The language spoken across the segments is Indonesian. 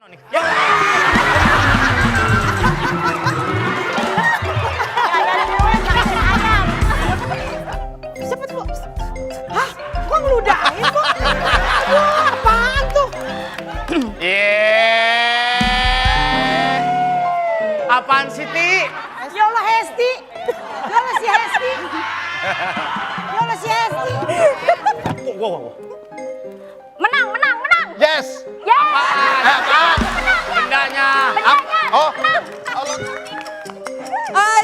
Siapa tuh? Hah? Kok ngeludahin kok? Wah, apaan tuh? Apaan sih, Ti? Ya Allah, Hesti. Ya Allah, si Hesti. Ya Allah, si Hesti. Menang. Yes. Apaan? Bendanya. Oh.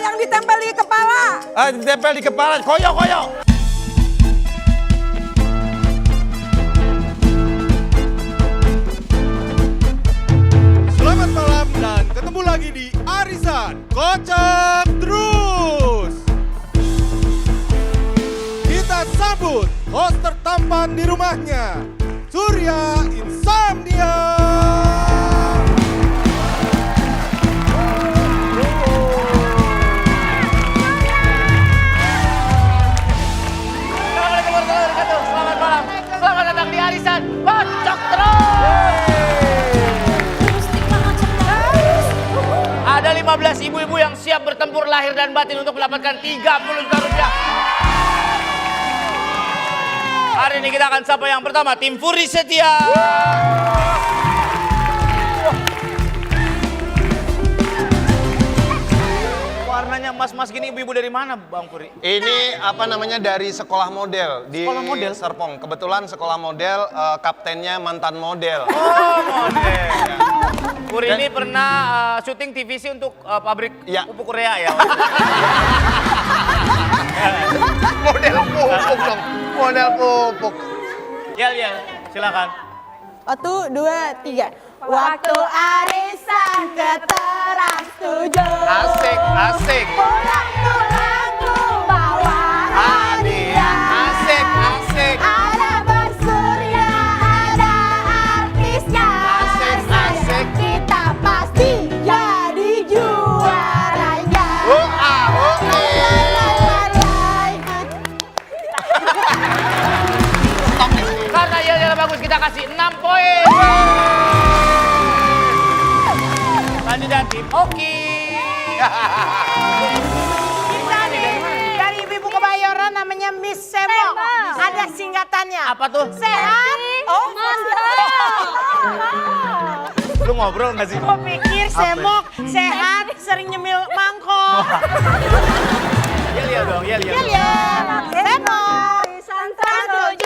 Yang ditempel di kepala. Ditempel di kepala. Koyo. Selamat malam dan ketemu lagi di Arisan Kocak Terus. Kita sambut host tertampan di rumahnya, Surya Insomnia. Selamat malam. Selamat datang di Arisan Kocak Terus. Ada 15 ibu-ibu yang siap bertempur lahir dan batin untuk mendapatkan 30 juta rupiah. Hari ini kita akan sapa yang pertama, tim Furi Setia. Warnanya emas-emas gini, ibu-ibu dari mana, Bang Furi? Ini apa namanya dari sekolah model di Sekolah model? Serpong. Kebetulan sekolah model kaptennya mantan model. Oh, model. Furi ini pernah syuting TVC untuk pabrik Ya. pupuk Korea ya? Model pupuk dong. Model pupuk. Ya, silakan. 1, 2, 3. Waktu arisan keteras 7. Asik. Pulang ku bawa hadiah. Asik. Ada Bang Surya, ada artisnya. Asik. Kita pasti jadi juaranya. Karena yel-yel bagus, kita kasih 6 poin. Kandidat tim Oki. Kita nih dari ibu-ibu Kebayoran namanya Miss Semok. Ada singkatannya. Apa tuh? Sehat? Oh, Lu ngobrol nggak sih? Gue pikir Semok sehat, sering nyemil mangkok. Yel dong, yel. Ya, Semok. Santan 7.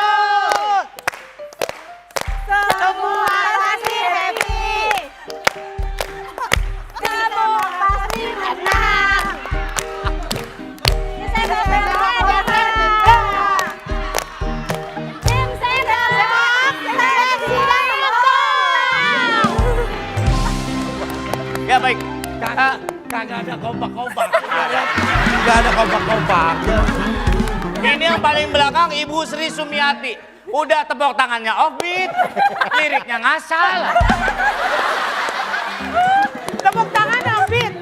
Semua pasti happy. Semua pasti menang. Semok ada menang. Tim Semok, silakan menang. Ya baik. Kagak ada kompak-kompak. Gak ada kompak-kompak. Ini yang paling belakang Ibu Sri Sumiati. Udah tepuk tangannya offbeat, liriknya ngasal. Tepuk tangan Albin.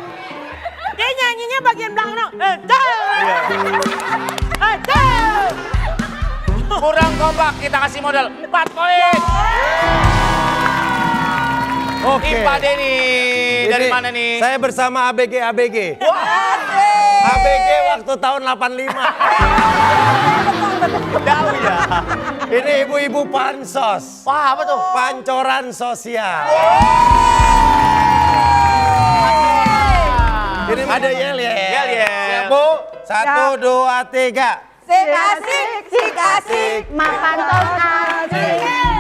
Dia nyanyinya bagian belakang. Kurang kompak, kita kasih modal 4 poin. Oke. Ipa Denny, dari Ini mana nih? Saya bersama ABG. ABG waktu tahun 85. Jauh ya. Ini ibu-ibu pansos. Wah, apa tuh? Pancoran sosial. Ini ada yel. Yel. Bu, 1, 2, 3. Sik asik, makan tos asik.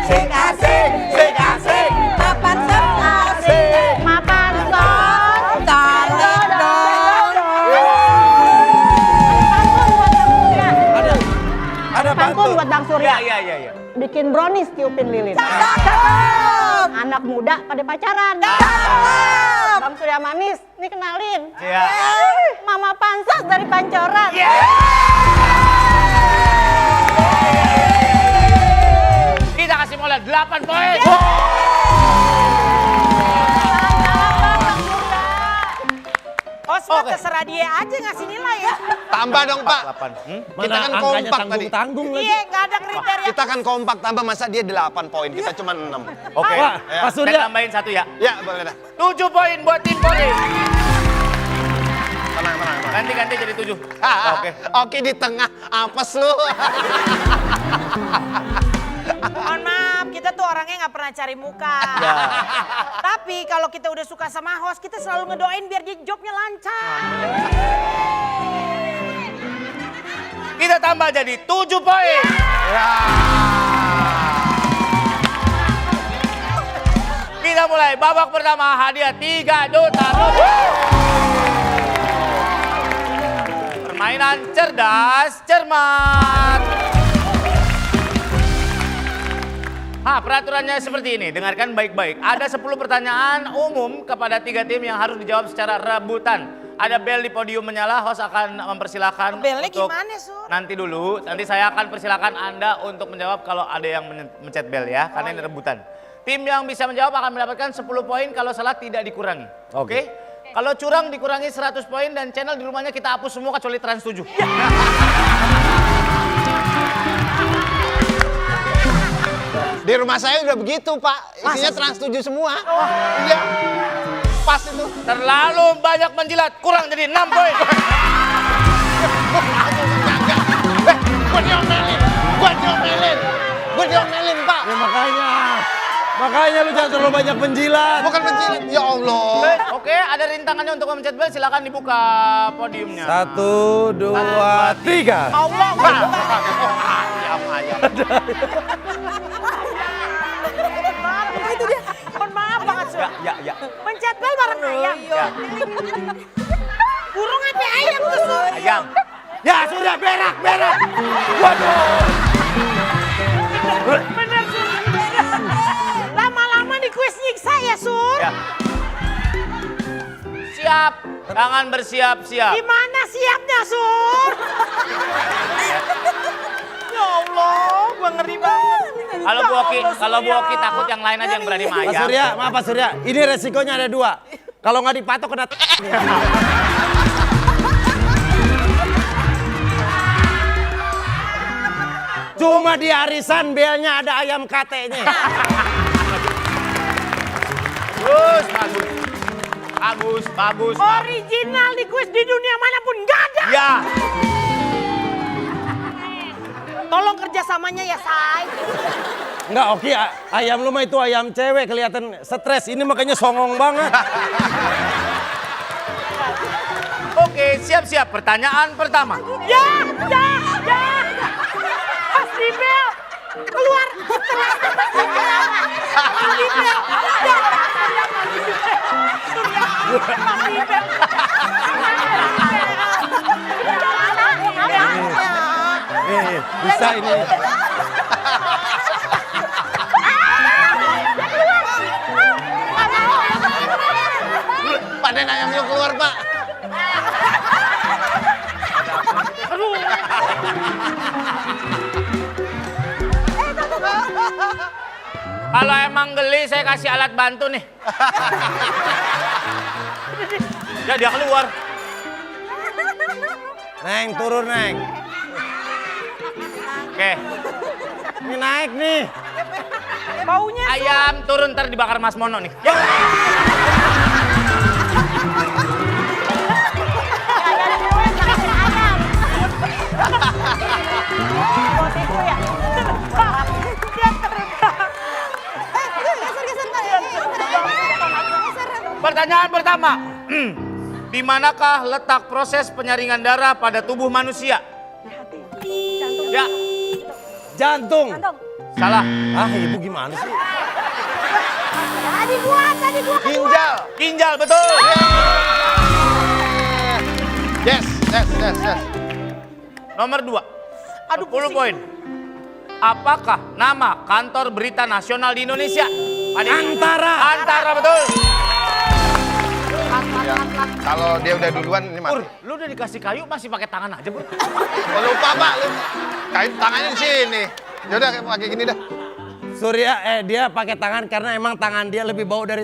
Sik asik, makan tos asik. Makan tos, tarik dong. Ada Pantun pantun. buat Bang Surya. Iya. Bikin brownies tiupin lilin. Cakep. Anak muda pada pacaran. Bang Surya manis, nih kenalin. Iya. Mama Pansos dari Pancoran. Kita kasih modal 8 poin. Osman. Oke. Terserah dia aja ngasih nilai ya. Tambah dong, Pak. 8. Kita kan kompak tadi. Tanggung lagi. Iya, nggak ada kriteria. Kita kan kompak, tambah masa dia 8 poin, kita cuma 6. Oke. Pak Saya Surya. tambahin 1 ya. Ya, boleh dah. 7 poin buat tim Polri. Tenang. Ganti jadi 7. Oke. Oke, di tengah. Apes lu. Mohon maaf, kita tuh orangnya nggak pernah cari muka. Ya. Tapi kalau kita udah suka sama host, kita selalu ngedoain biar dia jobnya lancar. Kita tambah jadi 7 poin. Ya. Kita mulai babak pertama, hadiah 3 juta rupiah. Permainan cerdas cermat. Peraturannya seperti ini, dengarkan baik-baik. Ada 10 pertanyaan umum kepada 3 tim yang harus dijawab secara rebutan. Ada bel di podium menyala, host akan mempersilahkan Belnya untuk gimana, Sur? nanti dulu. Nanti saya akan persilahkan Anda untuk menjawab kalau ada yang mencet bel ya, karena ini rebutan. Tim yang bisa menjawab akan mendapatkan 10 poin, kalau salah tidak dikurangi. Oke? Kalau curang dikurangi 100 poin dan channel di rumahnya kita hapus semua kecuali Trans 7. Di rumah saya udah begitu, Pak. Isinya Trans 7 semua. Iya. Pas itu. Terlalu banyak menjilat, kurang jadi 6 poin. Gue diomelin, Pak. Ya makanya lu jangan terlalu banyak menjilat. Bukan penjilat. Ya Allah. Oke, ada rintangannya untuk mencet bel, silakan dibuka podiumnya. 1, 2, 3. Allah, Ayam. itu dia. Mohon maaf banget, Sur. Ya. Mencet bel bareng ayam. Burung apa ayam tuh, Sur? Ayam. Ya sudah berak. Waduh. Bener, Sur. Lama-lama di kuis nyiksa ya, Sur. Ya. Siap, tangan bersiap-siap. Gimana siapnya, Sur? Ya Allah, gua ngeri banget. Kalau Bu Oki takut yang lain aja yang berani sama Pak ayam. Surya, maaf Pak Surya. Ini resikonya ada 2. Kalau nggak dipatok kena. Cuma di arisan belnya ada ayam katenya. Bagus. Original di kuis di dunia manapun nggak ada. Ya. Tolong kerjasamanya ya, Say. Enggak, Oki, ayam lu mah itu ayam cewek kelihatan stres. Ini makanya songong banget. Oke, siap-siap. Pertanyaan pertama. Ya. Pas di bel. Keluar. Pas di bel. Bisa ini. Panen ayam yuk keluar, Pak. Kalau emang geli, saya kasih alat bantu nih. Ya, dia keluar. Neng, turun Neng. Oke. Ini naik nih. Baunya. Ayam turun ntar dibakar Mas Mono nih. Ya. Pertanyaan pertama. Di manakah letak proses penyaringan darah pada tubuh manusia? Ya. Jantung. Salah. Ah, ibu gimana sih? Tadi gua. Ginjal. Ginjal, betul. Yes. Nomor 2. Aduh, 10 poin. Apakah nama kantor berita nasional di Indonesia? Antara, betul. Ya, kalau dia udah duluan ini Pur, mati. lu udah dikasih kayu masih pakai tangan aja, Bro. Oh, lupa, Pak. Kain tangannya di sini. Ya udah pakai gini dah. Surya, dia pakai tangan karena emang tangan dia lebih bau dari.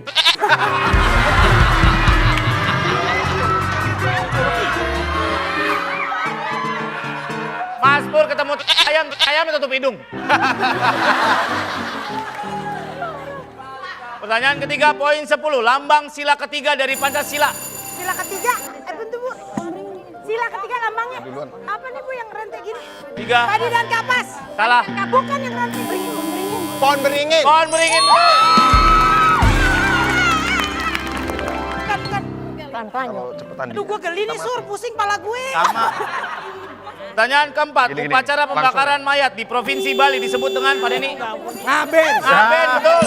Mas Pur ketemu ayam tutup hidung. Pertanyaan ketiga, poin 10. Lambang sila ketiga dari Pancasila. Sila ketiga. Bentar Bu. Sila ketiga lambangnya. Apa nih Bu yang rantai gini? 3. Padi dan kapas. Salah. Bukan yang rantai beringin. Pohon beringin. Pohon beringin. Bukan. Pelan-pelan. Cepetan. Aduh gue geli nih Sur, pusing pala gue. Sama. Pertanyaan keempat, Gini, upacara langsung. pembakaran mayat di Provinsi Bali disebut dengan Pak Denny. Ngaben. Ngaben, betul.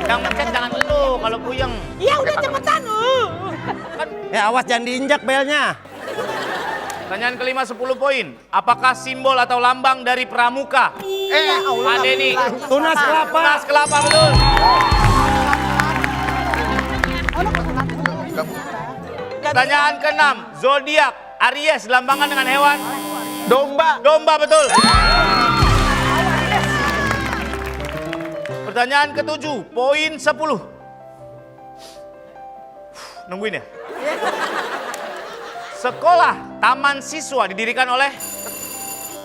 Yang mencet jangan lu kalau puyeng. Ya udah cepetan. Ya awas jangan diinjak belnya. Pertanyaan kelima 10 poin. Apakah simbol atau lambang dari Pramuka? Pak Denny. Tunas kelapa. Tunas kelapa, betul. Pertanyaan ke-6, zodiak Aries dilambangkan dengan hewan Domba. domba, betul. Pertanyaan ke-7, poin 10. Nungguin ya. Sekolah taman siswa didirikan oleh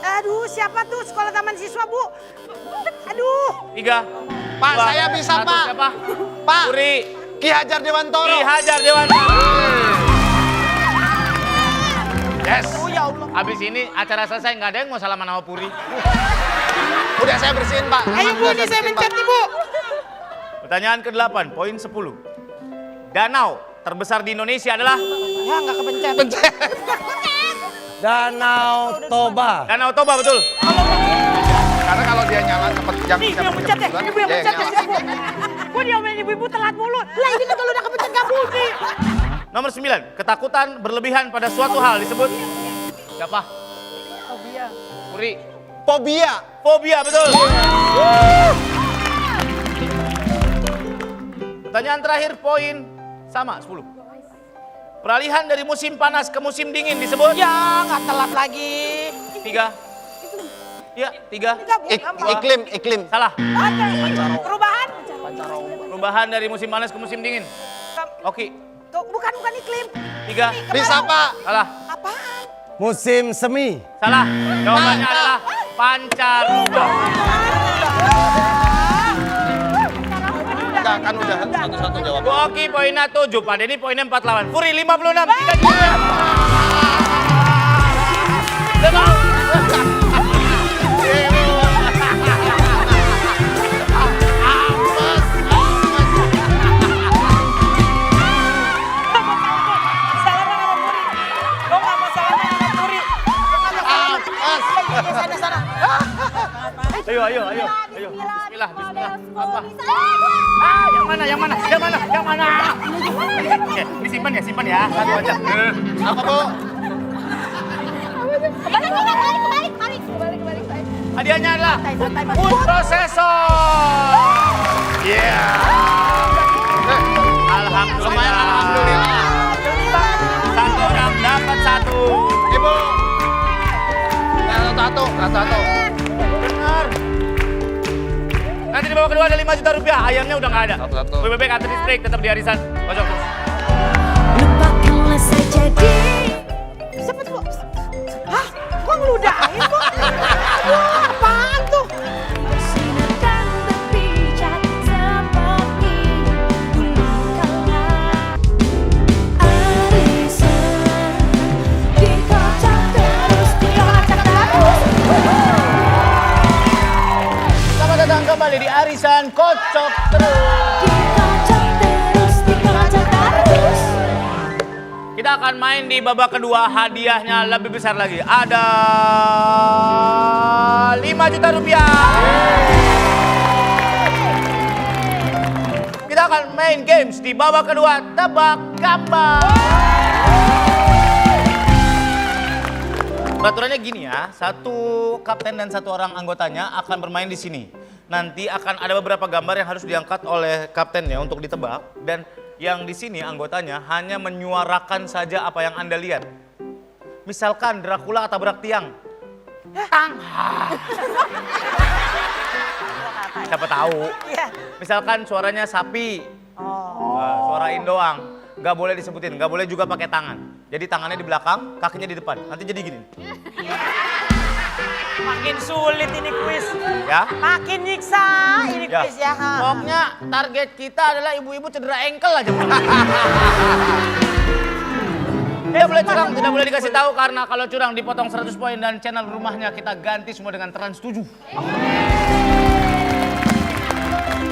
Aduh, siapa tuh sekolah taman siswa Bu? Aduh. 3. Pak, saya bisa, Pak. Siapa? Pak. Puri. Ki Hajar Dewantoro. Ki Hajar Dewantoro. Yes. Oh ya Allah. Habis ini acara selesai nggak ada yang mau salaman sama Puri. Udah saya bersihin, Pak. Ayo Bu, Udah ini saya bersihin, mencet Pak. nih Bu. Pertanyaan ke-8, poin 10. Danau terbesar di Indonesia adalah Ya nggak kepencet. Danau Toba. Danau Toba, betul. Karena kalau dia nyala cepet jam Nih, ibu yang mencet ya. Ibu yang mencet ya. Gue diomelin ibu-ibu telat mulu. Lah ini kan kalau udah kepencet gak bunyi. Nomor 9, ketakutan berlebihan pada suatu hal disebut siapa? Fobia. Puri. Fobia. Fobia, betul. Pertanyaan terakhir, poin sama 10. Peralihan dari musim panas ke musim dingin disebut Ya nggak telat lagi. 3. Ya, 3. Enggak Bu. Iklim. Salah. Ada perubahan. Perubahan dari musim panas ke musim dingin. Oke. Tuh, bukan iklim. 3. Bisa, Pak. Salah. Apaan? Musim semi. Salah. Jawabannya adalah pancaroba. Enggak, kan udah satu-satu jawab. Bu Oki poinnya 7, Pak Denny poinnya 4 lawan. Puri 56, 3 juta. Salaman sama Puri. Gue nggak mau salaman sama Puri. Sana. Ayo. Bismillah. Apa? Yang mana? Oke, ini simpan ya. Satu aja. Apa, Bu? Kebalik. Hadiahnya adalah food processor. Iya. Alhamdulillah. Satu orang dapat 1. Ibu. Satu. Benar. Nanti di babak kedua ada 5 juta rupiah. Ayamnya udah nggak ada. Satu-satu. Lebih baik antar listrik tetap di arisan. Kocok terus. Lupakanlah saja diri. Cepet Bu. Hah? Kok ngeludahin Bu? Aduh, apaan tuh? Bersinar dan berpijak seperti dulu kala. Arisan dikocok terus. Selamat datang kembali di arisan kocok terus. Dikocok terus. Kita akan main di babak kedua, hadiahnya lebih besar lagi. Ada 5 juta rupiah. Kita akan main games di babak kedua, tebak gambar. Peraturannya gini ya, satu kapten dan satu orang anggotanya akan bermain di sini. Nanti akan ada beberapa gambar yang harus diangkat oleh kaptennya untuk ditebak, dan yang di sini anggotanya hanya menyuarakan saja apa yang Anda lihat. Misalkan Dracula tabrak tiang. Tang. Siapa tahu. Iya. Misalkan suaranya sapi. Oh. Wah, suarain doang. Nggak boleh disebutin, nggak boleh juga pakai tangan. Jadi tangannya di belakang, kakinya di depan. Nanti jadi gini. Makin sulit ini kuis. Ya. Makin nyiksa ini Ya. kuis ya. Pokoknya target kita adalah ibu-ibu cedera ankle aja. Tidak boleh curang, tidak boleh dikasih tahu karena kalau curang dipotong 100 poin dan channel rumahnya kita ganti semua dengan Trans 7.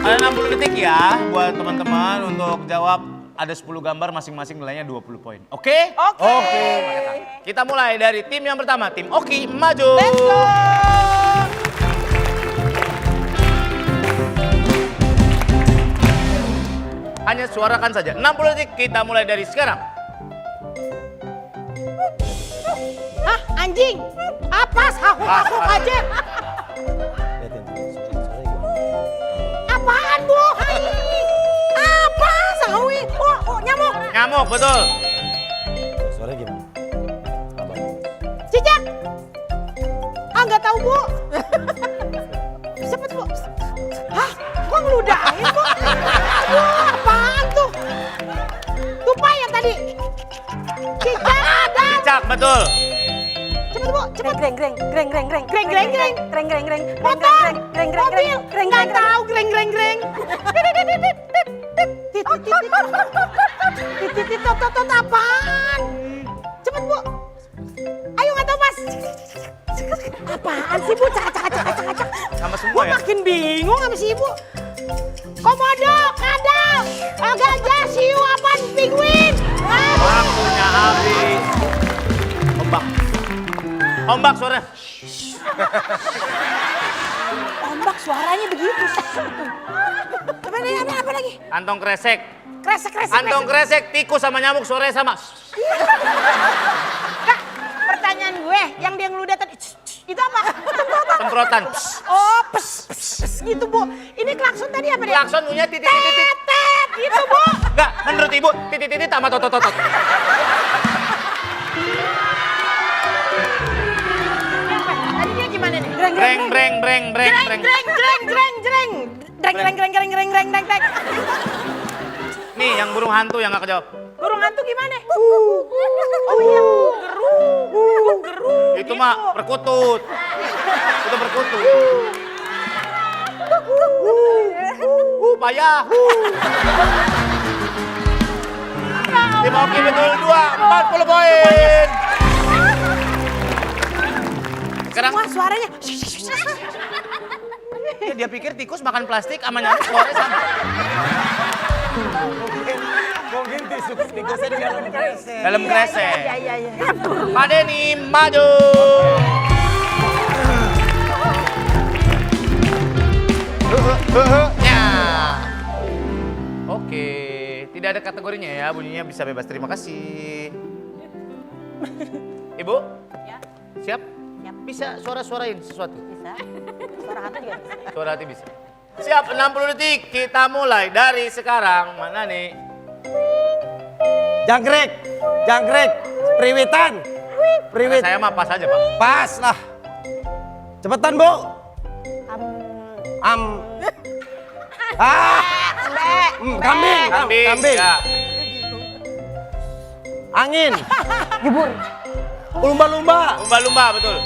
Ada 60 detik ya buat teman-teman untuk jawab. Ada 10 gambar masing-masing nilainya 20 poin. Oke? Oke. Kita mulai dari tim yang pertama, tim Oki maju. Let's go. Hanya suarakan saja. 60 detik kita mulai dari sekarang. Hah, anjing? Apa sahu-sahu aja? Apaan, Bu? Apa sahui? Oh, nyamuk. Nyamuk, betul. Suaranya gimana? Cicak. Ah, nggak tahu, Bu. Cepet, Bu. Hah? Kok ngeludahin, Bu? Wah, apaan tuh? Tupai yang tadi. Cicak ada. Cicak, betul. Cepet, Bu. Cepet. Greng. Motor. Mobil. Nggak tahu. Greng. Titit tot apaan? Cepet, Bu. Ayo, nggak tahu, Mas. Apaan sih, Bu? Cak. Sama semua ya. Makin bingung sama si Ibu. Komodo, kadal, gajah, siu, apaan, penguin. Waktunya habis. Ombak suara. Ombak suaranya begitu. Apa lagi? Kantong kresek. Kresek. Kantong kresek, tikus sama nyamuk suaranya sama. Kak, pertanyaan gue, yang dia ngeludah tadi, itu apa? Semprotan. Oh, pes, gitu, Bu. Ini klakson tadi apa dia? Klakson punya titit. Tet, gitu, Bu. Enggak, menurut ibu titit sama tot. Tadi dia gimana nih? Breng. Dreng. Nih yang burung hantu yang nggak kejawab. Burung hantu gimana? Oh iya, geruk. Itu mah perkutut. Itu perkutut. Payah. Tim Oki betul 40 poin. Sekarang Wah, suaranya. dia pikir tikus makan plastik sama nyamuk suaranya sama. Mungkin tikusnya di dalam kresek. Dalam kresek. Iya. Pak Denny maju. Ya. Oke, tidak ada kategorinya ya, bunyinya bisa bebas. Terima kasih. Ibu? Ya. Siap? Bisa suara-suarain sesuatu? Bisa. Suara hati juga bisa. Suara hati bisa. Siap, 60 detik. Kita mulai dari sekarang. Mana nih? Jangkrik, priwitan. Saya mah pas aja, Pak. Pas lah. Cepetan, Bu. Kambing. Kambing. Ya. Angin. Jubur. Lumba-lumba. Lumba-lumba, betul.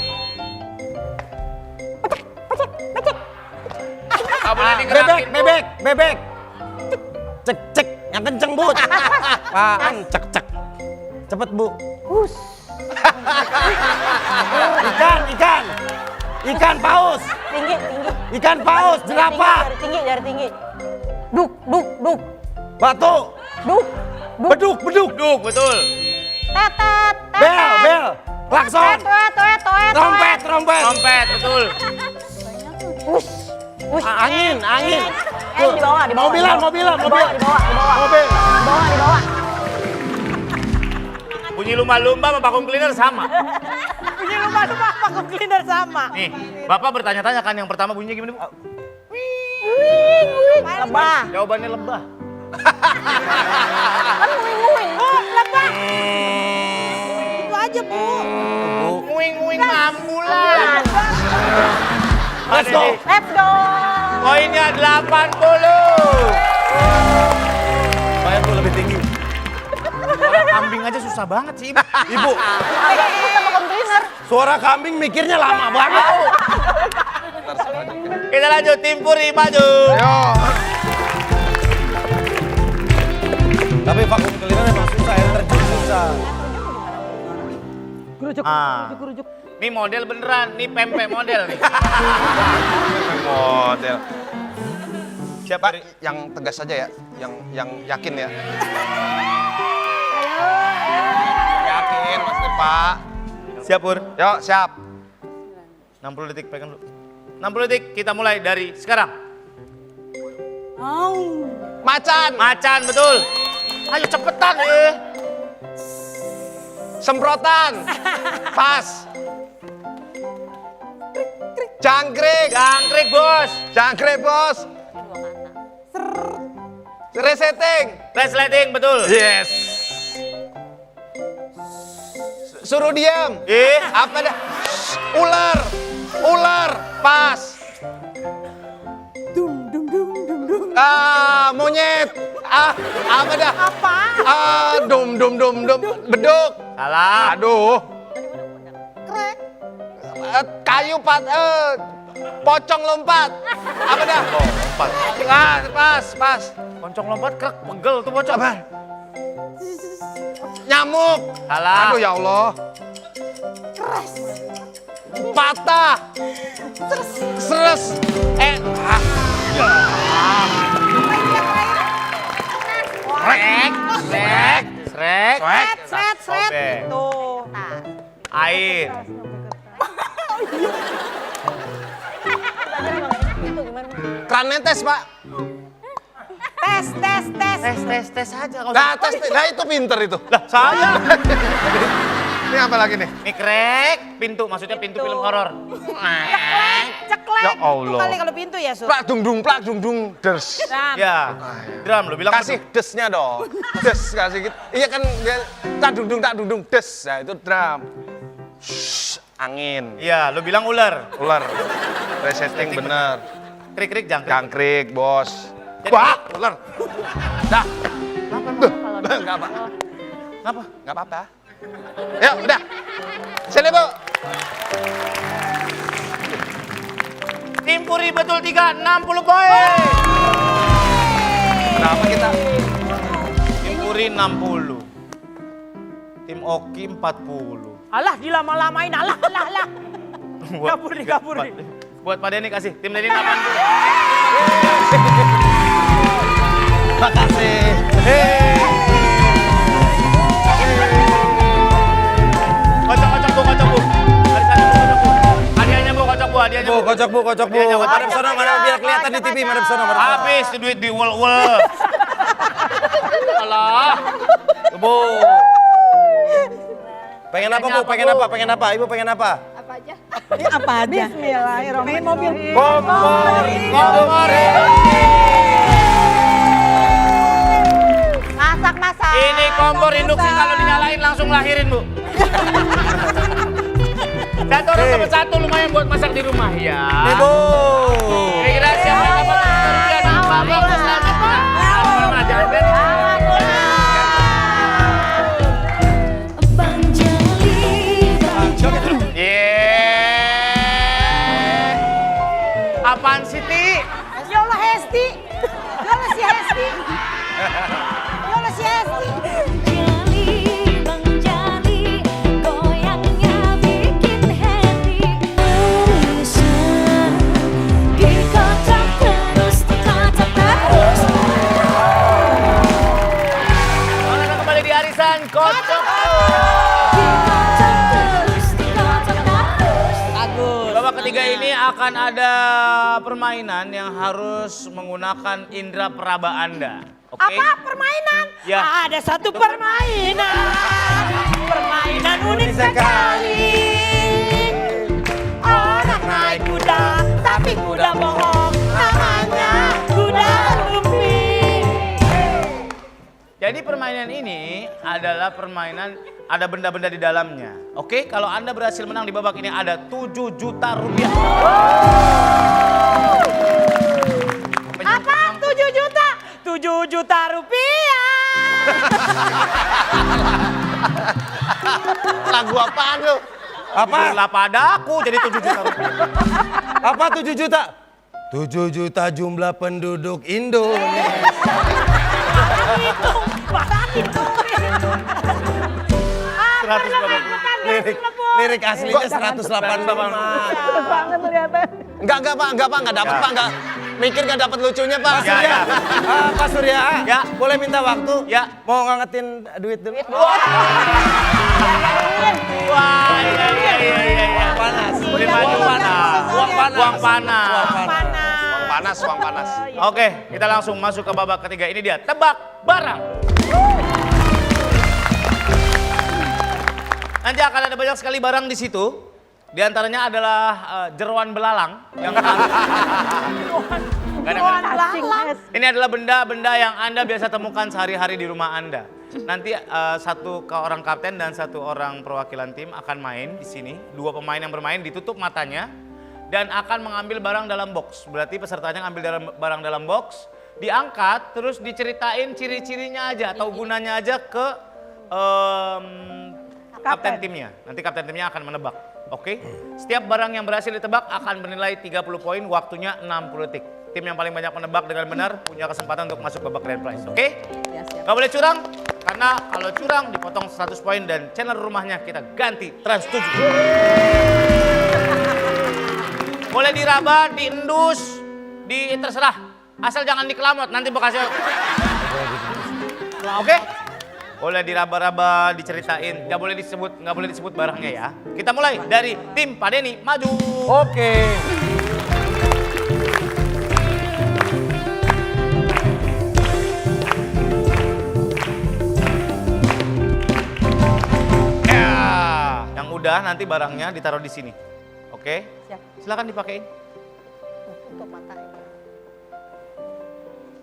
Kamu nanti ngerakin, Bu. Bebek. Cek, yang kenceng, Bu. Apaan? Cek. Cepet, Bu. Ikan paus. Tinggi. Ikan paus, jerapah. Dari tinggi. Duk. Batu. Beduk. Duk, betul. Tetet. Bel. Klakson. Toet. Trompet. Trompet, betul. Angin. Di bawah. Mobilan. Di bawah. Mobil. Di bawah. Bunyi lumba-lumba sama vacuum cleaner sama. Bunyi lumba-lumba vacuum cleaner sama. Nih, Bapak bertanya-tanya kan yang pertama bunyinya gimana, Bu? Lebah. Jawabannya lebah. Oh, lebah. Itu aja, Bu. Nguing-nguing ambulan. Let's go. Let's go. Poinnya 80. Bayar tuh lebih tinggi. susah banget sih. Ibu, Sama kontainer. suara kambing mikirnya lama banget. Kita lanjut, tim Puri maju. Ayo. Tapi vakum cleaner emang susah, air terjun susah. Gerujuk. Ini model beneran, nih pempek model nih. Model. Siapa? Pak, yang tegas saja ya, yang yakin ya. Yakin, Mas Pak. Siap, Pur. Yuk, siap. 60 detik, pegang dulu. 60 detik, kita mulai dari sekarang. Macan, Macan, betul. Ayo cepetan, semprotan. Pas. Jangkrik, Jangkrik, bos. jangkrik bos. Resetting. Resleting, betul. Yes. Suruh diam. Apa dah? Ular, ular, pas. Monyet. Apa dah? Apa? Dum, beduk. Salah. Aduh. Kayu pocong lompat. Apa dah? Lompat. Pas. Poncong lompat, krek, pegel tuh pocong. Apa? Nyamuk. Salah. Aduh ya Allah. Patah. Seres. Srek. Sret. Oke. Tuh. Nah. Air. Itu gimana? Keran netes, Pak. Tes aja. Nah, itu pinter itu. Lah, saya. Ini apa lagi nih? Mikrek, pintu, maksudnya pintu film horor. Ceklek. Ya Allah. Itu kali kalau pintu ya, Sur. Plak dung dung, des. Ya, drum lu bilang Kasih desnya dong. Des kasih gitu. Iya kan dia tak dung dung des. Nah, itu drum. Shh, angin. Iya, lu bilang ular. Ular. Resetting bener. Krik-krik jangkrik. Jangkrik, bos. Jadi- Wah, ular. Dah. Enggak apa. Kenapa? Enggak apa-apa. Yuk, udah. Sini, Bu. Tim Puri betul 3, 60 poin. Kenapa kita? Tim Puri 60. Tim Oki 40. Alah, dilama-lamain. Alah. Kabur nih. Buat Pak Denny kasih. Tim Denny 80. Makasih. Kocok, Bu. Dari sana, Bu, kocok, Bu. Hadiahnya, Bu, kocok, Bu. Hadiahnya, Bu. Kocok bu. Hadiahnya, kocok. Madep sana, madep biar kelihatan di TV, madep sana, madep sana. Habis duit di wol-wol. Alah. Bu. Pengen apa bu? Pengen apa? Ibu pengen apa? Ini apa aja? Bismillahirrahmanirrahim. Pengen mobil. Kompor. Masak. Ini kompor induksi kalau dinyalain langsung lahirin, Bu. Satu orang dapat satu lumayan buat masak di rumah ya. Nih bu. Kira-kira siapa yang dapat rupiah dan Pak Bos selamat. Mana jangan bet. Bang Jali. Apaan sih, Ti? Ya Allah, Hesti. Ya Allah, si Hesti. Bang Jali, goyangnya bikin happy. Arisan, dikocok terus. Kita kembali di Arisan Kocok. Babak ketiga ini akan ada permainan yang harus menggunakan indera peraba Anda. Oke? Apa permainan? Ya. Ada satu permainan. Permainan unik sekali. Orang naik kuda, tapi kuda bohong. Namanya kuda lumping. Jadi permainan ini adalah permainan ada benda-benda di dalamnya. Oke, kalau Anda berhasil menang di babak ini ada 7 juta rupiah. Apa? 7 juta? 7 juta rupiah. Lagu apaan lu? Apa? Idullah padaku jadi 7 juta rupiah. Apa 7 juta? 7 juta jumlah penduduk Indonesia. Lirik aslinya 185. Enggak Pak, enggak dapat Pak, enggak. Mikir enggak dapat lucunya Pak. Ya, ya. Pak Surya, Ya. boleh minta waktu? Ya. Mau ngangetin duit dulu? Wah, iya. Panas. Beli baju panas. Uang panas. Uang panas. Uang panas. Oke, kita langsung masuk ke babak ketiga. Ini dia, tebak barang. Nanti akan ada banyak sekali barang di situ. Di antaranya adalah jeroan belalang. Yang Ini adalah benda-benda yang Anda biasa temukan sehari-hari di rumah Anda. Nanti satu orang kapten dan satu orang perwakilan tim akan main di sini. 2 pemain yang bermain ditutup matanya dan akan mengambil barang dalam box. Berarti pesertanya ngambil barang dalam box, diangkat, terus diceritain ciri-cirinya aja atau gunanya aja ke kapten timnya. Nanti kapten timnya akan menebak. Oke? Setiap barang yang berhasil ditebak akan bernilai 30 poin, waktunya 60 detik. Tim yang paling banyak menebak dengan benar punya kesempatan untuk masuk babak grand prize. Oke? Gak boleh curang, karena kalau curang dipotong 100 poin dan channel rumahnya kita ganti Trans 7. Boleh diraba, diendus, terserah. Asal jangan dikelamot, nanti bekasnya. Oke? Boleh diraba-raba, diceritain, nggak boleh disebut barangnya ya. Kita mulai dari tim Pak Denny, maju. Oke. Ya. Yang udah nanti barangnya ditaruh di sini. Oke? Siap. Silakan dipakein. Tutup mata.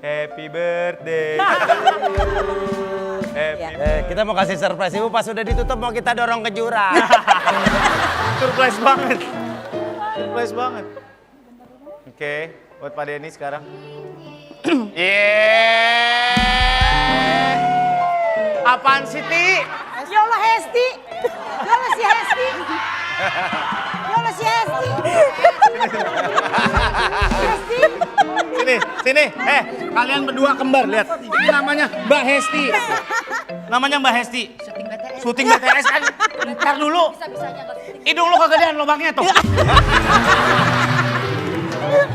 Happy birthday. Kita mau kasih surprise Ibu, pas sudah ditutup mau kita dorong ke jurang. Surprise banget. Surprise banget. Oke, buat Pak Denny sekarang. Yeay. Apaan sih, Ti? Ya Allah Hesti. Ya Allah si Hesti. Ya Allah si Hesti. Hesti. Sini. Kalian berdua kembar, lihat. Ini namanya Mbak Hesti. Namanya Mbak Hesti. Syuting BTS kan. Ntar dulu. Hidung lu kegedean lubangnya tuh.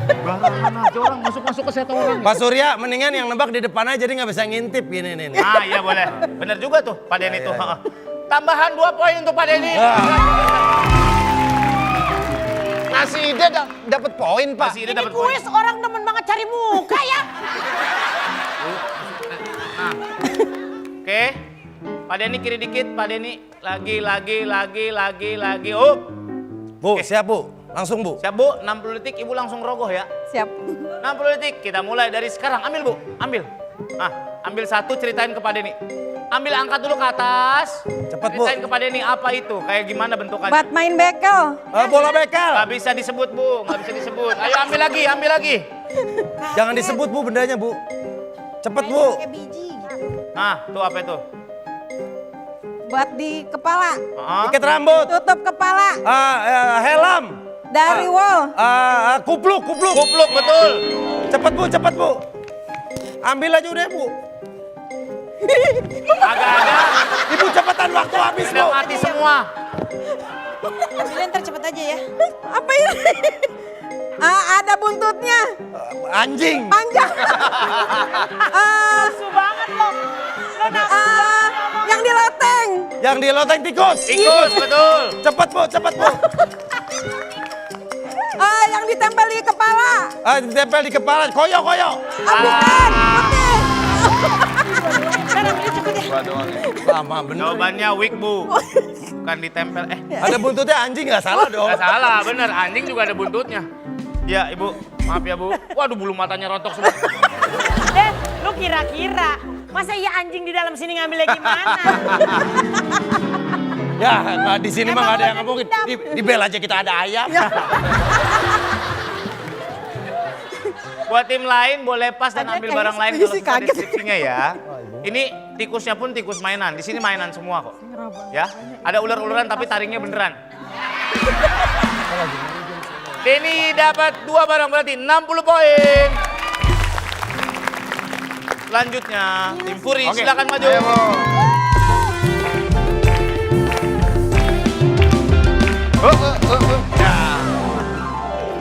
Barangan aja orang masuk ke set orang. Pak Surya, mendingan yang nebak di depan aja, jadi nggak bisa ngintip gini nih. Ah iya boleh. Bener juga tuh Pak Denny tuh. Tambahan 2 poin untuk Pak Denny. Ngasih ide dapat poin Pak. Masih ide Ini dapat poin. kuis orang demen banget cari muka ya. Oke. Pak Denny kiri dikit, Pak Denny. Lagi. Up. Bu, siap Bu. Langsung Bu. Siap Bu, 60 detik Ibu langsung rogoh ya. Siap. 60 detik, kita mulai dari sekarang. Ambil Bu, ambil. Ambil satu, ceritain ke Pak Denny. Ambil, angkat dulu ke atas. Cepet, Bu. Ceritain ke Pak Denny apa itu, kayak gimana bentukannya. Buat main bekel. Bola bekel. Gak bisa disebut Bu, gak bisa disebut. Ayo ambil lagi. Jangan disebut Bu bendanya Bu. Cepet Bu. Nah, tuh apa itu? Buat di kepala. Ikat rambut. Tutup kepala. Helm. Dari wall. Kupluk. Kupluk, betul. Cepet Bu. Ambil aja udah Bu. Agak-agak, Ibu cepetan, waktu habis Bu. udah mati semua. Ambilin ntar cepet aja ya. Apa ini? Ada buntutnya. Anjing. Panjang. Nafsu banget lo. Lo nafsu. Yang di loteng. Yang di loteng tikus. Tikus, betul. Cepet Bu. Yang ditempel di kepala. Ditempel di kepala. Koyo. Bukan. Putih. Gua doang ya. Lama bener. Jawabannya wig Bu. Bukan ditempel. Ada buntutnya anjing, nggak salah dong. Gak salah, bener. Anjing juga ada buntutnya. Ya Ibu, maaf ya Bu. Waduh, bulu matanya rontok semua. Lu kira-kira masa iya anjing di dalam sini ngambilnya gimana? Ya, nggak di sini mah nggak ada yang ngomongin. Emang Di bel aja kita ada ayam. Buat tim lain boleh pas dan ambil barang lain kalau Sih, suka kaget. deskripsinya ya. Ini tikusnya pun tikus mainan. Di sini mainan semua kok. Ya, ada ular-ularan tapi taringnya beneran. Denny dapat 2 barang berarti 60 poin. Selanjutnya, tim Puri silakan maju. Ayo, Bro. Ya.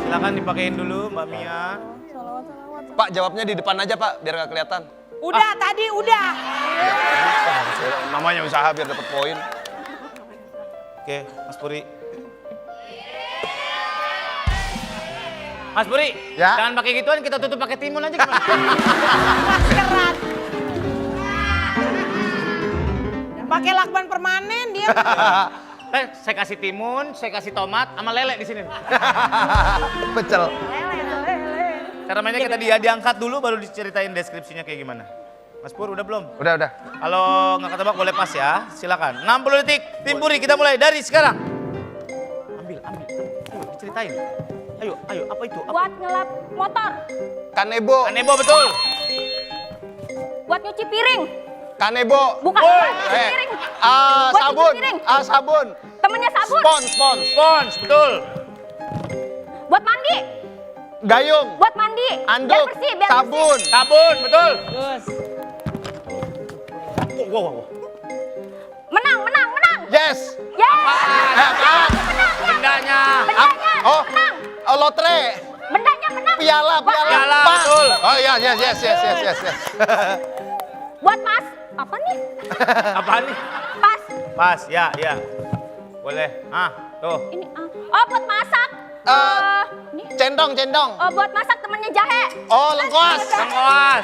Silakan dipakein dulu Mbak Mia. Pak, jawabnya di depan aja, Pak, biar nggak kelihatan. Udah tadi udah. Namanya usaha biar dapat poin. Oke, Mas Puri. Mas Puri, Ya? jangan pakai gituan, kita tutup pakai timun aja gimana? Maskeran. Pakai lakban permanen dia. Saya kasih timun, saya kasih tomat, sama lele di sini. Pecel. Cara mainnya kita diangkat dulu, baru diceritain deskripsinya kayak gimana. Mas Pur, udah belum? Udah. Kalau nggak ketebak boleh pas ya, silakan. 60 detik, tim Puri kita mulai dari sekarang. Ambil, diceritain. Ayo, apa itu? Buat ngelap motor. Kanebo. Kanebo betul. Buat nyuci piring. Kanebo. Bukan buat nyuci piring. Buat Sabun. nyuci piring. Sabun. Temennya sabun. Spons. Spons, betul. Buat mandi. Gayung. Buat mandi. Anduk. Biar bersih, biar bersih. Sabun. Sabun, betul. Gus. Wow. Menang. Yes. Ya. Apaan? Bendanya. Bendanya. Oh. Menang. Lotre. Bendanya menang. Piala. Piala, Pas. betul. Oh iya, yes. Buat pas. Apa nih? Apaan nih? Pas. Pas, ya. Boleh. Tuh. Ini oh buat masak. Ini. Cendong. Oh buat masak temennya jahe. Oh, lengkuas. Lengkuas.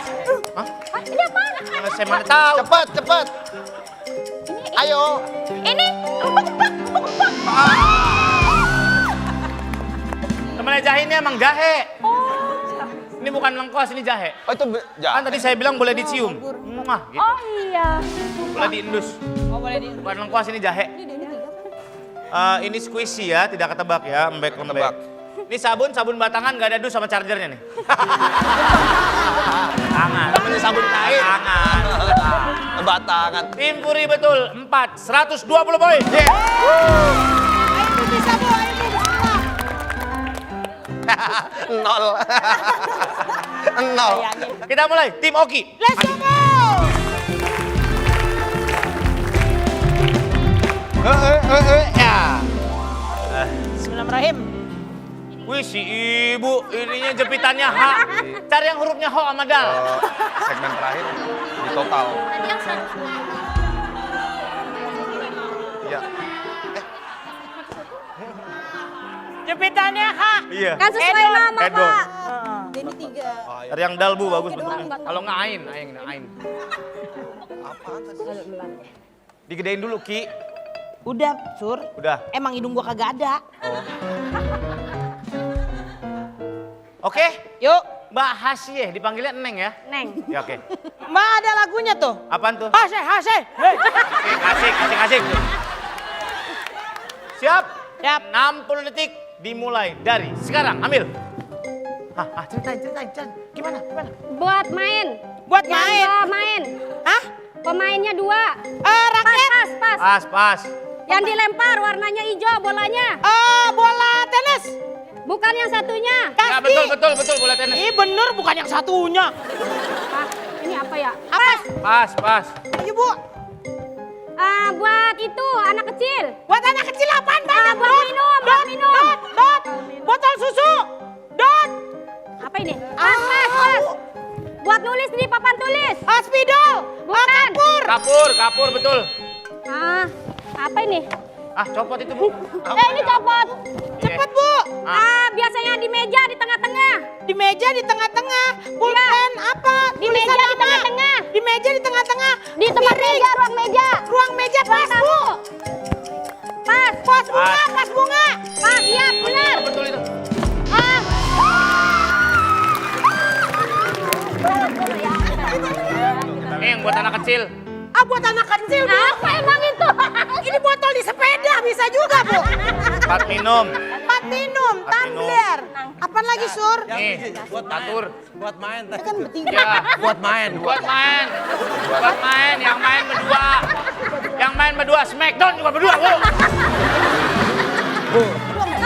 Ini apa? Mana saya mana tahu. Cepet. Ayo. Ini. Temennya jahe ini emang jahe. Oh. Ini bukan lengkuas, ini jahe. Oh, itu Kan tadi saya bilang boleh dicium. Gitu. Oh iya. Boleh diendus. Oh boleh di. Bukan lengkuas, ini jahe. Ini squishy ya, tidak ketebak ya, lembek. Ini sabun batangan nggak ada dus sama chargernya nih. Tangan. Namanya sabun kain. Tangan. Batangan. Tim Puri betul, 4, 120 poin. Yeah. Ayo Bu bisa Bu, ayo Bu bisa. 0. Kita mulai, tim Oki. Let's go Bu. Ya. Bismillahirrahmanirrahim. Wih si ibu, ininya jepitannya H. Cari yang hurufnya H sama Dal. Segmen terakhir di total. Tadi yang satu. Ya. Jepitannya H. Iya. Kan sesuai nama Edon. Pak. Cari yang Dal Bu, bagus bentuknya. Kalau nggak Ain. Digedein dulu Ki. Udah, Sur. Udah. Emang hidung gua kagak ada. Oke, Yuk. Mbak Hasye, dipanggilnya Neng ya? Neng. Ya oke. Mbak ada lagunya tuh. Apaan tuh? Hase. Hei. Asik. Siap? Siap. 60 detik dimulai dari sekarang. Ambil. Ceritain. Gimana? Buat main. Buat Yang main. dua main. Hah? Pemainnya 2. Raket. Pas. Pas. Yang dilempar warnanya hijau bolanya. Bola tenis. Bukan yang satunya. Ya Kasti. betul bola tenis. Ih bener bukan yang satunya. Ah, ini apa ya? Pas. Iya Bu. Buat itu anak kecil. Buat anak kecil apaan banyak? buat minum, buat minum. Dot. Botol susu. Dot. Apa ini? Pas. Buat nulis di papan tulis. Spidol. Bukan. Kapur betul. Apa ini? Copot itu Bu. Ini copot. Cepet Bu. Biasanya di meja di tengah-tengah. Di meja di tengah-tengah. Pulpen apa? Di meja di tengah-tengah. Di meja di tengah-tengah. Di tempat meja, ruang meja. Ruang meja pas Bu. Pas. Pas bunga. Pas, iya benar. Betul itu. Ini yang buat anak kecil. Buat anak kecil Bu. Apa emang itu? Ini botol di sepeda bisa juga Bu. Tempat minum. Tempat Platinum, tumbler. Apaan lagi, Sur? Nih, buat atur. Buat main. Kan bertiga. Ya, Buat main. buat main. Buat main, yang main berdua. Yang main berdua, Smackdown juga berdua, Bu.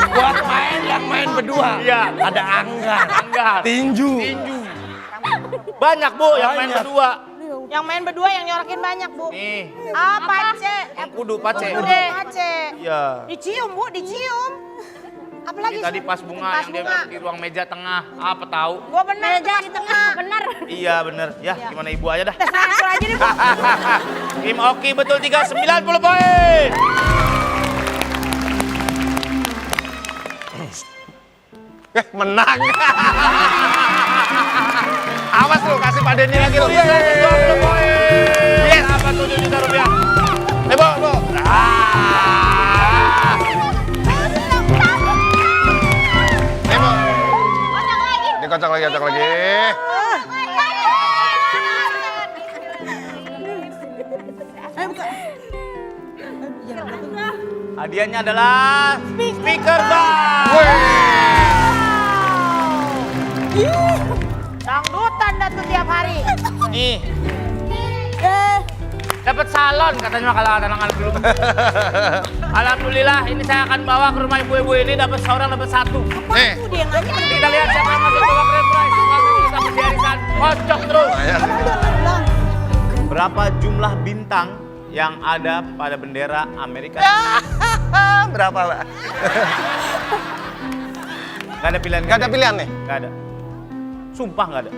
Buat main yang main berdua. Iya. Ada anggar. Anggar. Tinju. Tinju. Banyak, Bu, yang main Banyak. berdua. Yang main berdua yang nyorokin banyak, Bu. Nih, Pace. kudu pace. Pace. Iya. Dicium, Bu, dicium. Apalagi Ini tadi pas bunga yang dia di ruang meja tengah. Apa tahu? Gua bener Meja di tengah, benar. Iya bener. Ya, gimana ibu aja dah. Terserah aja deh, Bu. Tim Oki betul 3, 90 poin. Menang. Awas lu, kasih Pak Denny lagi lu. 20 poin. Yes. Dapat 7 juta rupiah. Bu. Nih, Bu. Dikocok lagi, kocok lagi. Hadiahnya adalah speaker box. Dangdutan dah tuh tiap hari. Nih. Dapat salon katanya kalau anak-anak dulu. Alhamdulillah ini saya akan bawa ke rumah ibu-ibu ini dapat seorang dapat 1. Nih. Tuh dia ngasih. Kita lihat siapa yang masuk bawa grand prize. Kita masih arisan kocok terus. Berapa jumlah bintang yang ada pada bendera Amerika? Berapa, Pak? Gak ada pilihan. Gak ada pilihan nih? Gak ada. Sumpah gak ada.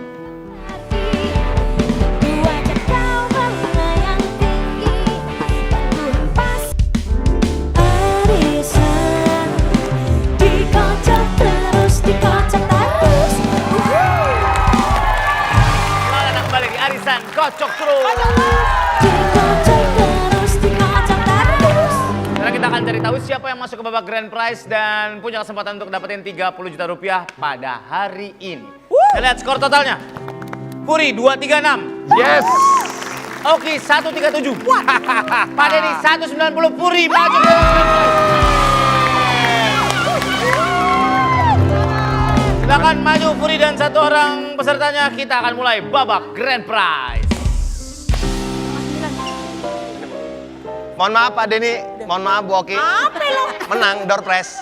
Selamat datang kembali di arisan kocok terus. Sekarang kita akan cari tahu siapa yang masuk ke babak grand prize dan punya kesempatan untuk dapetin 30 juta rupiah pada hari ini. Kita lihat skor totalnya. Puri 236. Yes. Oki 137. Pak Denny 190. Puri maju ke grand prize. Silakan maju Puri dan 1 orang pesertanya. Kita akan mulai babak grand prize. Mohon maaf Pak Denny, mohon maaf Bu Oki. Apa lo? Menang door prize.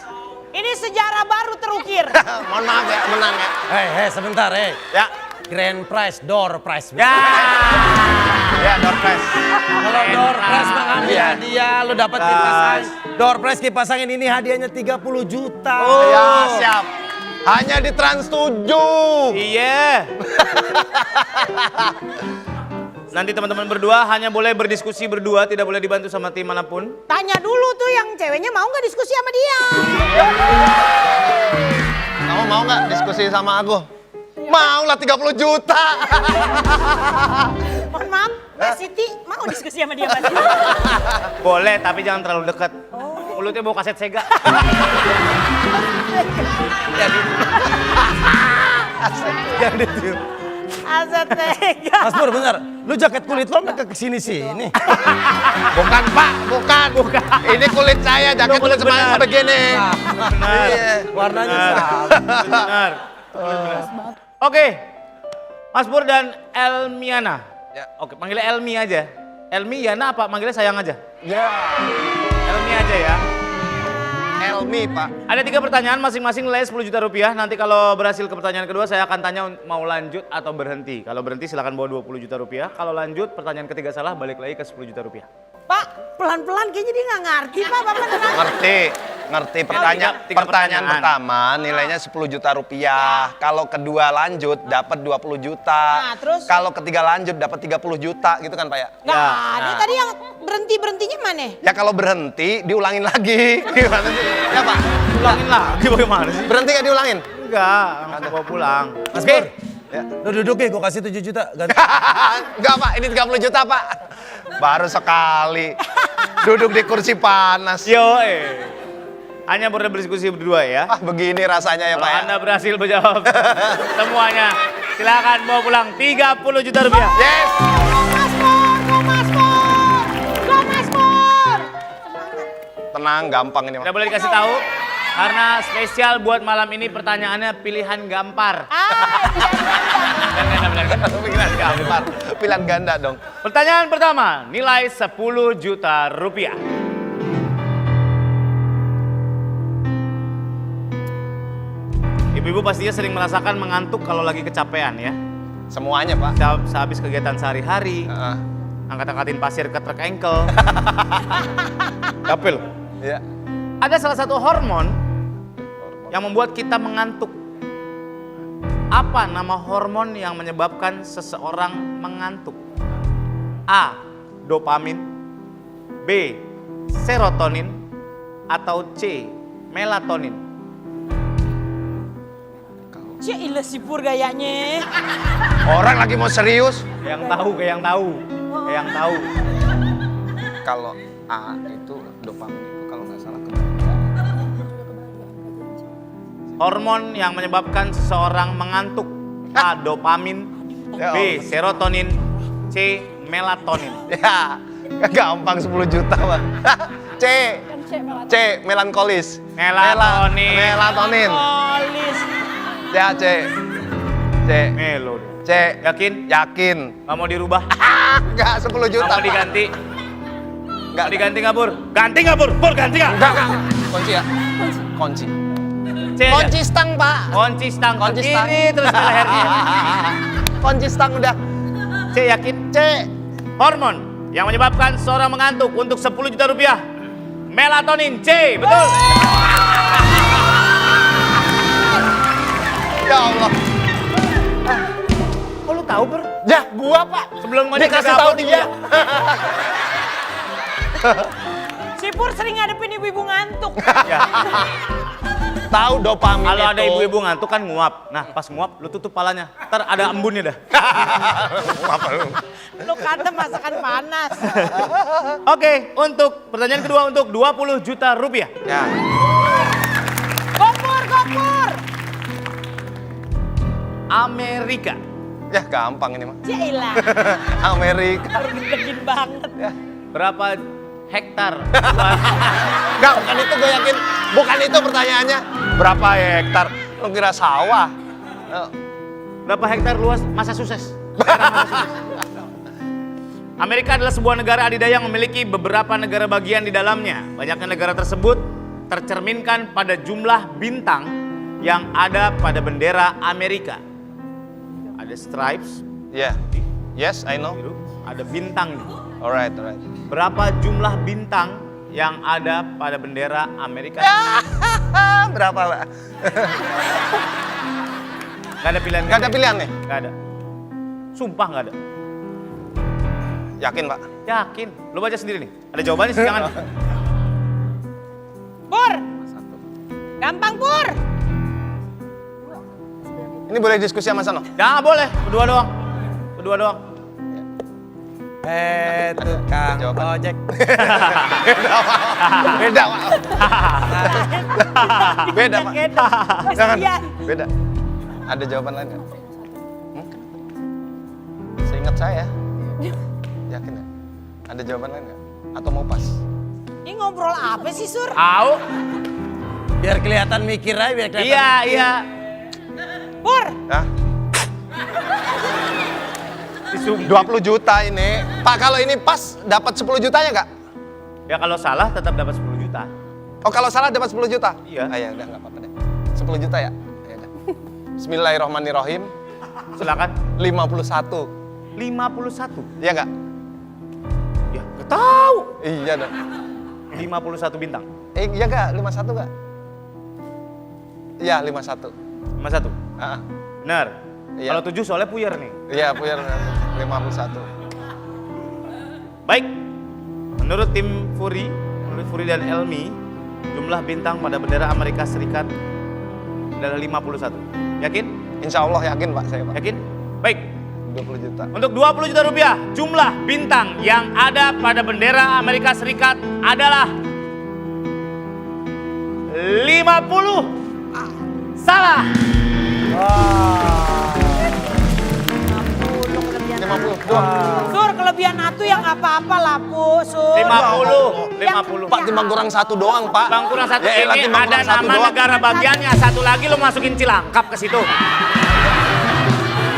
Ini sejarah baru terukir. Mohon maaf ya, menang ya. Hei, sebentar, Ya. Grand prize, door prize. Ya. Ya, door prize. Kalau door prize mah ambil Iya. hadiah, lu dapat kipas angin. Door prize kipas angin ini hadiahnya 30 juta. Ya, siap. Hanya di Trans 7. Iya. Nanti teman-teman berdua hanya boleh berdiskusi berdua, tidak boleh dibantu sama tim manapun. Tanya dulu tuh yang ceweknya mau nggak diskusi sama dia? Kamu mau nggak diskusi sama aku? Mau lah 30 juta. Mohon maaf, Mbak Siti mau diskusi sama dia, Mbak Siti? Boleh, tapi jangan terlalu dekat. Mulutnya bau kaset Sega. Jangan ditiup. Aset tega. Mas Pur, bentar. Lu jaket kulit lo mereka kesini-sini. Bukan Pak, bukan. Ini kulit saya, jaket Kulit kulit semuanya benar. begini. Benar. Iya. Warnanya Benar. sama. Benar. Oke. Mas Pur dan Elmiana. Ya. Oke, panggilnya Elmi aja. Elmi, Yana apa? Manggilnya sayang aja. Ya. Elmi aja ya. Elmi Pak. Ada 3 pertanyaan masing-masing nilai 10 juta rupiah. Nanti kalau berhasil ke pertanyaan kedua saya akan tanya mau lanjut atau berhenti. Kalau berhenti silakan bawa 20 juta rupiah. Kalau lanjut pertanyaan ketiga salah balik lagi ke 10 juta rupiah. Pak, pelan-pelan kayaknya dia nggak ngerti, Pak. Bapak tenang. Ngerti. tiga Pertanyaan pertanyaan. pertama nilainya 10 juta rupiah. Kalau kedua lanjut dapat 20 juta. Nah, terus? Kalau ketiga lanjut dapat 30 juta gitu kan Pak ya? Nggak Ya, ada. nah. Tadi yang berhenti-berhentinya mana? Ya kalau berhenti diulangin lagi. Gimana sih? Ya Pak? Ulangin lagi bagaimana sih? Berhenti nggak diulangin? Enggak, langsung bawa pulang. Mas Oke. Pur, lu duduk deh, gue kasih 7 juta. Ganti. Enggak Pak, ini 30 juta Pak. Baru sekali. Duduk di kursi panas. Yo, hanya boleh berdiskusi berdua ya. Ah begini rasanya ya Kalau Pak ya? Anda berhasil menjawab semuanya, silakan bawa pulang 30 juta rupiah. Yes! Mas Pur, go Mas Pur, go Mas Pur. Tenang, gampang ini Pak. Tidak boleh dikasih tahu. Karena spesial buat malam ini pertanyaannya pilihan gampar. Pilihan gampar. Pilihan ganda dong. Pertanyaan pertama, nilai 10 juta rupiah. Ibu-ibu pastinya sering merasakan mengantuk kalau lagi kecapean ya. Semuanya, Pak. Sehabis kegiatan sehari-hari, angkat-angkatin pasir ke truk engkel. Capek loh. Iya. Ada salah satu hormon yang membuat kita mengantuk. Apa nama hormon yang menyebabkan seseorang mengantuk? A. Dopamin, B. Serotonin, atau C. Melatonin. Cilah si Pur gayanya. Orang lagi mau serius. Yang tahu, kayak yang tahu. Kalau A itu dopamin itu kalau nggak salah kebahagiaan. Hormon yang menyebabkan seseorang mengantuk. A. Dopamin, Ya B. Allah. Serotonin, C. Melatonin. Ya, gampang 10 juta, Pak. C. Melankolis. Melatonin. Melatonin. Polis. Ya, C. Melo. C. Yakin? Yakin. Nggak mau dirubah? Enggak, 10 juta. Nggak mau Pak. diganti? Enggak. Mau diganti nggak, Pur? Ganti nggak, Pur? Pur, ganti nggak? Enggak. Kunci ya? Kunci. C aja. Kunci stang, Pak. Kunci stang ke Kunci stang. kiri terus ke lehernya. Kunci stang udah. C yakin? C. Hormon yang menyebabkan seorang mengantuk untuk 10 juta rupiah. Melatonin, C, betul. Ya Allah. Kok lu tahu, Pur? Ya, gua, Pak. Sebelum ngajak Dikasih ke tahu dapur dia. Si Pur sering ngadepin ibu-ibu ngantuk. Ya. Tahu dopamin Kalau itu. ada ibu-ibu ngantuk kan nguap. Nah, pas nguap lu tutup palanya. Ntar ada embunnya dah. Apa lu? Lu kata masakan panas. Oke, untuk pertanyaan kedua untuk 20 juta rupiah. Ya. Gopur, gopur. Amerika. Ya, gampang ini, mah. Cilah. Amerika. Deg-degin banget. Berapa hektar? Enggak, bukan itu gue yakin. Bukan itu pertanyaannya. Berapa hektar? Lu kira sawah? Berapa hektar luas Massachusetts? Daerah Massachusetts. Amerika adalah sebuah negara adidaya yang memiliki beberapa negara bagian di dalamnya. Banyaknya negara tersebut tercerminkan pada jumlah bintang yang ada pada bendera Amerika. Ada stripes, Ya. Yes, I know. biru, ada bintang. Alright. Berapa jumlah bintang yang ada pada bendera Amerika? Berapa, Pak? Gak ada pilihan. Gak ada pilihan nih? Gak ada. Sumpah gak ada. Yakin, Pak? Yakin. Lu baca sendiri nih. Ada jawabannya sih, jangan. Pur. Gampang, Pur. Ini boleh diskusi sama Sano? Jangan boleh. Berdua doang. Berdua doang. Tukang Jawaban. ojek. Beda, Pak. Beda, Pak. Jangan. Kesian. Beda. Ada jawaban lain nggak? Seingat saya. Yakin ya? Ada jawaban lain nggak? Atau mau pas? Ini ngobrol apa sih, Sur? Tahu? Biar kelihatan mikir aja, biar kelihatan. Iya. Pur. Hah? 20 juta ini. Pak, kalau ini pas dapat 10 jutanya nggak? Ya kalau salah tetap dapat 10 juta. Oh, kalau salah dapat 10 juta? Iya. Ah, ya udah nggak apa-apa deh. 10 juta ya? Ya udah. Bismillahirrahmanirrahim. Silakan. 51. 51. Iya nggak? Ya, gak tahu. Iya dong. 51 bintang. Iya nggak? 51 nggak? Iya, 51. 51. Ah, Benar. Iya. Kalau 7 soalnya puyer nih. iya, punya 51. Baik. Menurut tim Fury, menurut Fury dan Elmi, jumlah bintang pada bendera Amerika Serikat adalah 51. Yakin? Insya Allah yakin, Pak, saya, Pak. Yakin? Baik. 20 juta. Untuk 20 juta rupiah, jumlah bintang yang ada pada bendera Amerika Serikat adalah 50. Salah. 50. Doang. Sur, kelebihan kelebihan atu yang apa-apa lah, Bu. 50. Pak, timbang kurang 1 doang, Pak. Bang kurang 1 Ya elah, ini timbang ada kurang 1 nama doang. negara bagiannya. 1 lagi lo masukin Cilangkap ke situ.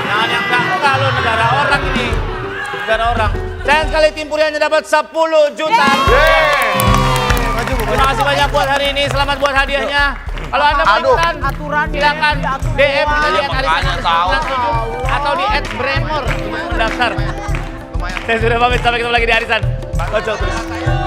Jangan yang enggak lo negara orang ini. Negara orang. Sayang sekali tim Puri hanya dapat 10 juta. Terima kasih banyak buat hari ini. Selamat buat hadiahnya. Kalau Anda mau ikutan, silakan DM kita di @arisan atau di @bremor untuk mendaftar. Saya sudah pamit, sampai ketemu lagi di Arisan Kocok Terus.